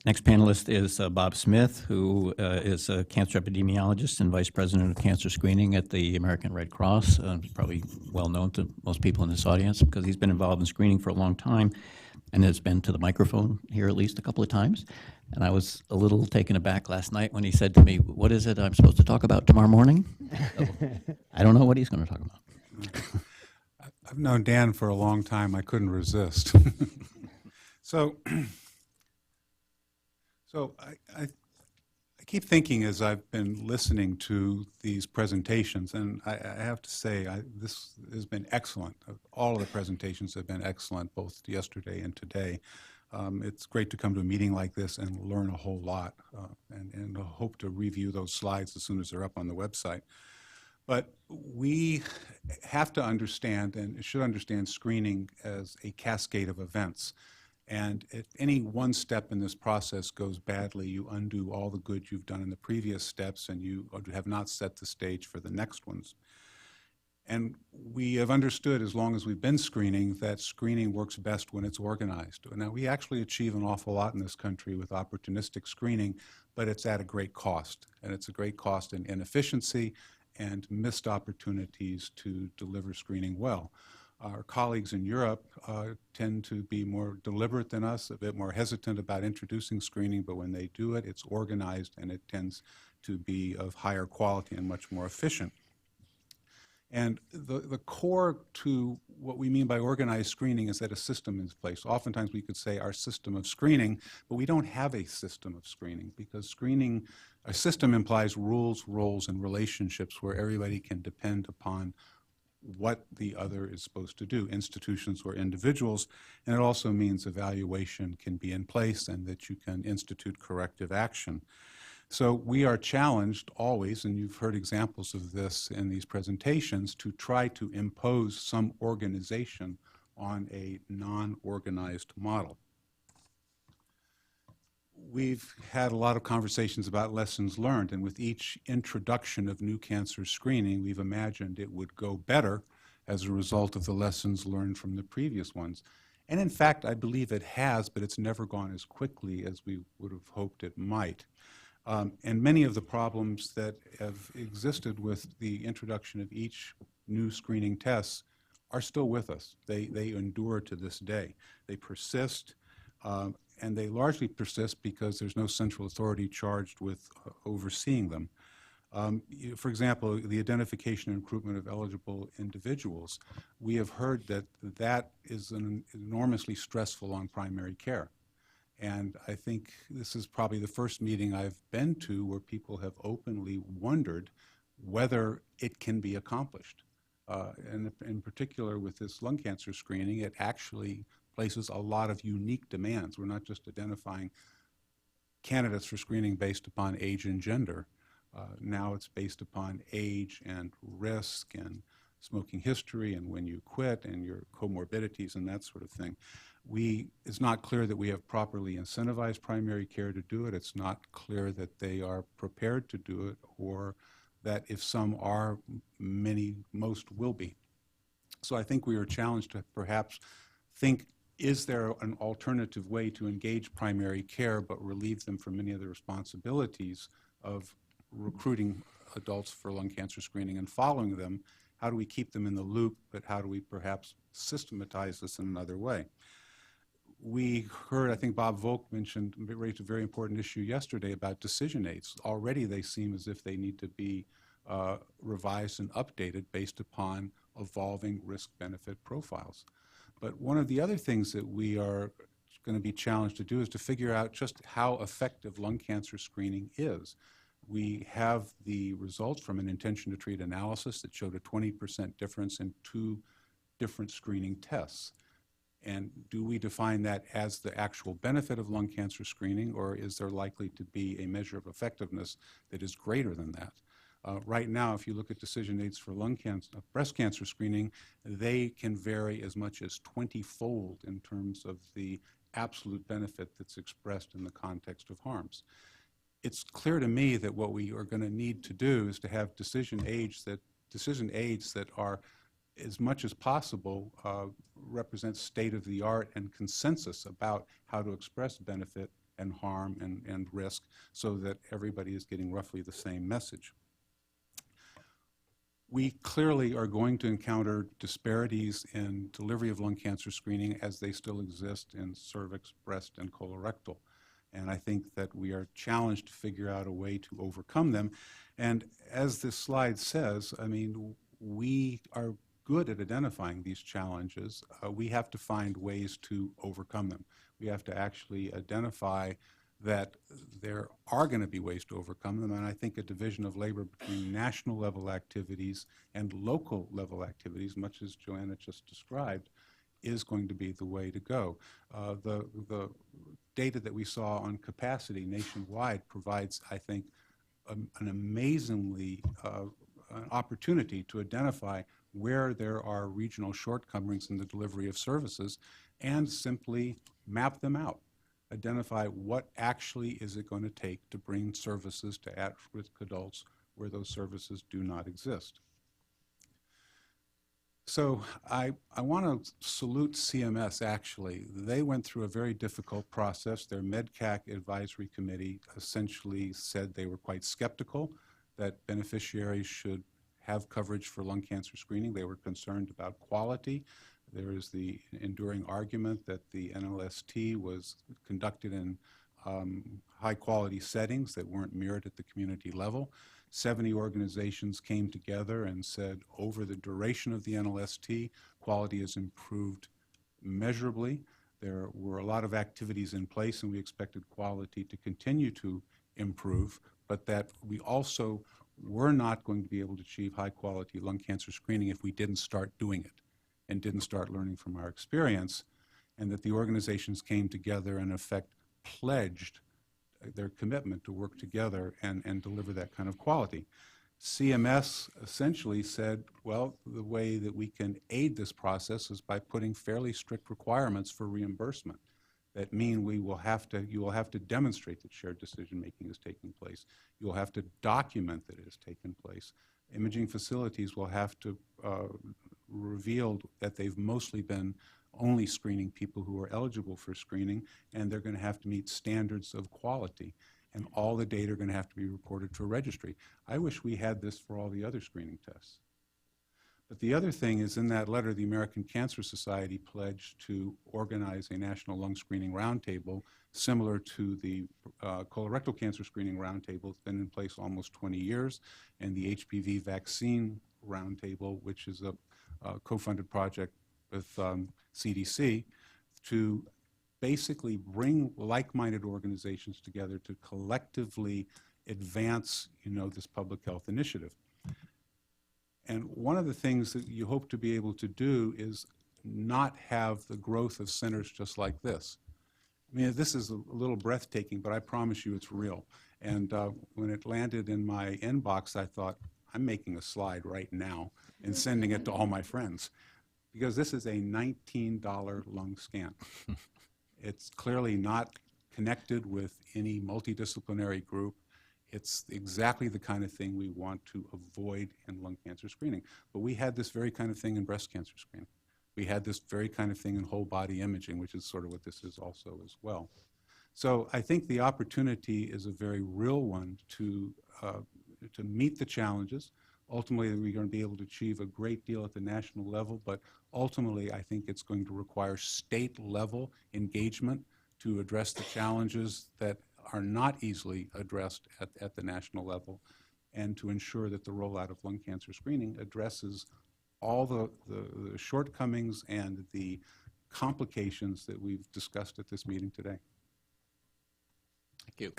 Next panelist is Bob Smith, who is a cancer epidemiologist and vice president of cancer screening at the American Red Cross. He's probably well known to most people in this audience because he's been involved in screening for a long time and has been to the microphone here at least a couple of times. And I was a little taken aback last night when he said to me, "What is it I'm supposed to talk about tomorrow morning?" So, I don't know what he's going to talk about. I've known Dan for a long time. I couldn't resist. So I keep thinking as I've been listening to these presentations, and I have to say this has been excellent. All of the presentations have been excellent, both yesterday and today. It's great to come to a meeting like this and learn a whole lot, and I hope to review those slides as soon as they're up on the website. But we have to understand and should understand screening as a cascade of events. And if any one step in this process goes badly, you undo all the good you've done in the previous steps, and you have not set the stage for the next ones. And we have understood, as long as we've been screening, that screening works best when it's organized. Now, we actually achieve an awful lot in this country with opportunistic screening, but it's at a great cost. And it's a great cost in inefficiency and missed opportunities to deliver screening well. Our colleagues in Europe tend to be more deliberate than us, a bit more hesitant about introducing screening, but when they do it, it's organized and it tends to be of higher quality and much more efficient. And the core to what we mean by organized screening is that a system is in place. Oftentimes we could say our system of screening, but we don't have a system of screening because screening, a system implies rules, roles, and relationships where everybody can depend upon what the other is supposed to do, institutions or individuals, and it also means evaluation can be in place and that you can institute corrective action. So we are challenged always, and you've heard examples of this in these presentations, to try to impose some organization on a non-organized model. We've had a lot of conversations about lessons learned, and with each introduction of new cancer screening, we've imagined it would go better as a result of the lessons learned from the previous ones. And in fact, I believe it has, but it's never gone as quickly as we would have hoped it might. And many of the problems that have existed with the introduction of each new screening test are still with us. They endure to this day. They persist. And they largely persist because there's no central authority charged with overseeing them. For example, the identification and recruitment of eligible individuals, we have heard that that is enormously stressful on primary care. And I think this is probably the first meeting I've been to where people have openly wondered whether it can be accomplished. And in particular with this lung cancer screening, it actually places a lot of unique demands. We're not just identifying candidates for screening based upon age and gender. Now it's based upon age and risk and smoking history and when you quit and your comorbidities and that sort of thing. It's not clear that we have properly incentivized primary care to do it. It's not clear that they are prepared to do it, or that if some are, most will be. So I think we are challenged to perhaps think, is there an alternative way to engage primary care but relieve them from many of the responsibilities of recruiting adults for lung cancer screening and following them? How do we keep them in the loop, but how do we perhaps systematize this in another way? We heard, I think Bob Volk raised a very important issue yesterday about decision aids. Already they seem as if they need to be revised and updated based upon evolving risk-benefit profiles. But one of the other things that we are going to be challenged to do is to figure out just how effective lung cancer screening is. We have the results from an intention to treat analysis that showed a 20% difference in 2 different screening tests. And do we define that as the actual benefit of lung cancer screening, or is there likely to be a measure of effectiveness that is greater than that? Right now, if you look at decision aids for breast cancer screening, they can vary as much as 20-fold in terms of the absolute benefit that's expressed in the context of harms. It's clear to me that what we are going to need to do is to have decision aids that are, as much as possible, represent state-of-the-art and consensus about how to express benefit and harm and risk, so that everybody is getting roughly the same message. We clearly are going to encounter disparities in delivery of lung cancer screening as they still exist in cervix, breast, and colorectal. And I think that we are challenged to figure out a way to overcome them. And as this slide says, I mean, we are good at identifying these challenges. We have to find ways to overcome them. We have to actually identify that there are going to be ways to overcome them, and I think a division of labor between national level activities and local level activities, much as Joanna just described, is going to be the way to go. The data that we saw on capacity nationwide provides, I think, an amazingly an opportunity to identify where there are regional shortcomings in the delivery of services and simply map them out. Identify what actually is it going to take to bring services to at-risk adults where those services do not exist. So I want to salute CMS, actually. They went through a very difficult process. Their MedCAC advisory committee essentially said they were quite skeptical that beneficiaries should have coverage for lung cancer screening. They were concerned about quality. There is the enduring argument that the NLST was conducted in high-quality settings that weren't mirrored at the community level. 70 organizations came together and said, over the duration of the NLST, quality has improved measurably. There were a lot of activities in place, and we expected quality to continue to improve, but that we also were not going to be able to achieve high-quality lung cancer screening if we didn't start doing it and didn't start learning from our experience, and that the organizations came together and in effect pledged their commitment to work together and deliver that kind of quality. CMS essentially said, well, the way that we can aid this process is by putting fairly strict requirements for reimbursement. That mean you will have to demonstrate that shared decision-making is taking place. You will have to document that it has taken place. Imaging facilities will have to reveal that they've mostly been only screening people who are eligible for screening, and they're going to have to meet standards of quality. And all the data are going to have to be reported to a registry. I wish we had this for all the other screening tests. But the other thing is, in that letter, the American Cancer Society pledged to organize a national lung screening roundtable similar to the colorectal cancer screening roundtable. It's been in place almost 20 years, and the HPV vaccine roundtable, which is a co-funded project with CDC, to basically bring like-minded organizations together to collectively advance, this public health initiative. And one of the things that you hope to be able to do is not have the growth of centers just like this. I mean, this is a little breathtaking, but I promise you it's real. And when it landed in my inbox, I thought, I'm making a slide right now and sending it to all my friends, because this is a $19 lung scan. It's clearly not connected with any multidisciplinary group. It's exactly the kind of thing we want to avoid in lung cancer screening. But we had this very kind of thing in breast cancer screening. We had this very kind of thing in whole body imaging, which is sort of what this is also as well. So I think the opportunity is a very real one to meet the challenges. Ultimately, we're going to be able to achieve a great deal at the national level, but ultimately I think it's going to require state-level engagement to address the challenges that are not easily addressed at the national level, and to ensure that the rollout of lung cancer screening addresses all the shortcomings and the complications that we've discussed at this meeting today. Thank you.